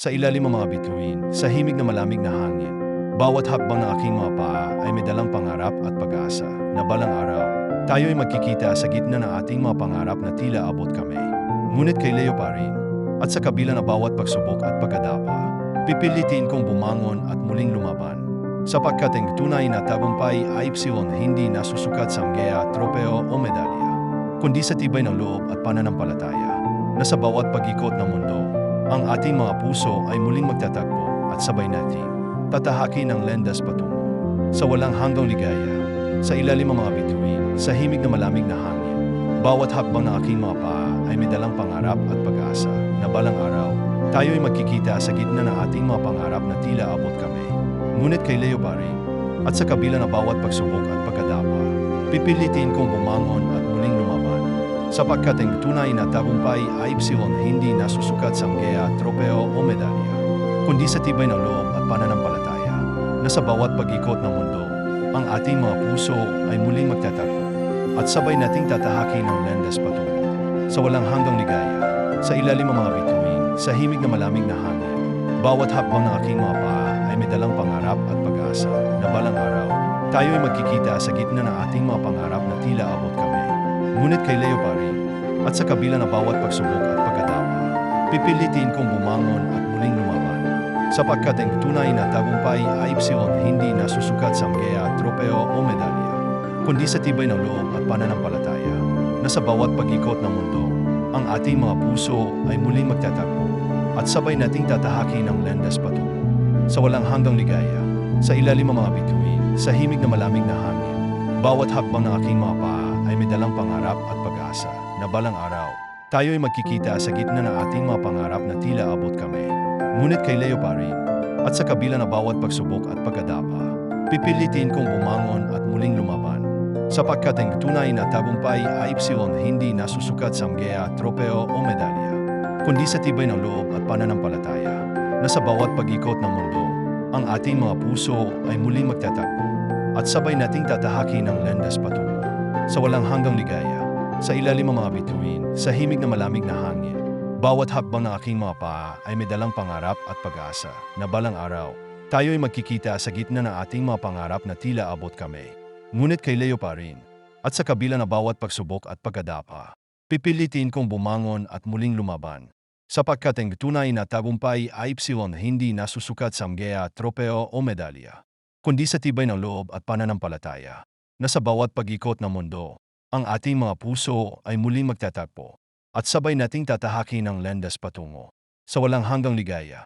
Sa ilalim ng mga bituin, sa himig na malamig na hangin, bawat hakbang ng aking mga paa ay may dalang pangarap at pag-asa na balang araw, tayo ay magkikita sa gitna ng ating mga pangarap na tila abot kami. Ngunit kay Leo pa rin, at sa kabila ng bawat pagsubok at pagkadapa, pipilitin kong bumangon at muling lumaban. Sapagkat ang tunay na tagumpay ay hindi nasusukat sa anggeya, tropeo o medalya, kundi sa tibay ng loob at pananampalataya, na sa bawat pag-ikot ng mundo, ang ating mga puso ay muling magtatagpo at sabay natin tatahakin ang landas patungo sa walang hanggang ligaya. Sa ilalim ng mga bituin, sa himig na malamig na hangin, bawat hakbang ng aking mga paa ay may dalang pangarap at pag-asa na balang araw, tayo ay magkikita sa gitna ng ating mga pangarap na tila abot kami. Ngunit kay Leo pa rin, at sa kabila ng bawat pagsubok at pagkadapa, pipilitin kong bumangon at muling lumaban. Sapagkat ang tunay na tagumpay ay hindi nasusukat sa anggeya, tropeo o medalya, kundi sa tibay ng loob at pananampalataya, na sa bawat pag-ikot ng mundo, ang ating mga puso ay muling magtatagpo at sabay nating tatahakin ang landas patungo sa walang hanggang ligaya. Sa ilalim ng mga bituin, sa himig na malamig na hangin, bawat hakbang ng aking mga paa ay may dalang pangarap at pag-asa na balang araw, tayo ay magkikita sa gitna ng ating mga pangarap na tila abot kami. Ngunit kay Leo pa rin, at sa kabila ng bawat pagsubok at pagkadapa, pipilitin kong bumangon at muling lumaban. Sapagkat ang tunay na tagumpay ay hindi nasusukat sa anggeya, tropeo o medalya, kundi sa tibay ng loob at pananampalataya, na sa bawat pag-ikot ng mundo, ang ating mga puso ay muling magtatagpo at sabay nating tatahakin ang landas patungo sa walang hanggang ligaya. Sa ilalim ng mga bituin, sa himig na malamig na hangin, bawat hakbang ng aking mga paa ay may dalang pangarap at pag-asa na balang araw, tayo ay magkikita sa gitna ng ating mga pangarap na tila abot kami. Ngunit kay Leo pa rin, at sa kabila ng bawat pagsubok at pagkadapa, pipilitin kong bumangon at muling lumaban. Sapagkat ang tunay na tagumpay ay hindi nasusukat sa anggeya, tropeo o medalya, kundi sa tibay ng loob at pananampalataya, na sa bawat pag-ikot ng mundo, ang ating mga puso ay muling magtatagpo at sabay nating tatahakin ang landas patungo sa walang hanggang ligaya. Sa ilalim ng mga bituin, sa himig na malamig na hangin, bawat hakbang ng aking mga paa ay may dalang pangarap at pag-asa na balang araw, tayo ay magkikita sa gitna ng ating mga pangarap na tila abot kami. Ngunit kay Leo pa rin, at sa kabila ng bawat pagsubok at pagkadapa, pipilitin kong bumangon at muling lumaban. Sapagkat ang tunay na tagumpay ay hindi nasusukat sa anggeya, tropeo o medalya, kundi sa tibay ng loob at pananampalataya, na sa bawat pag-ikot ng mundo, ang ating mga puso ay muling magtatagpo at sabay nating tatahakin ang landas patungo sa walang hanggang ligaya.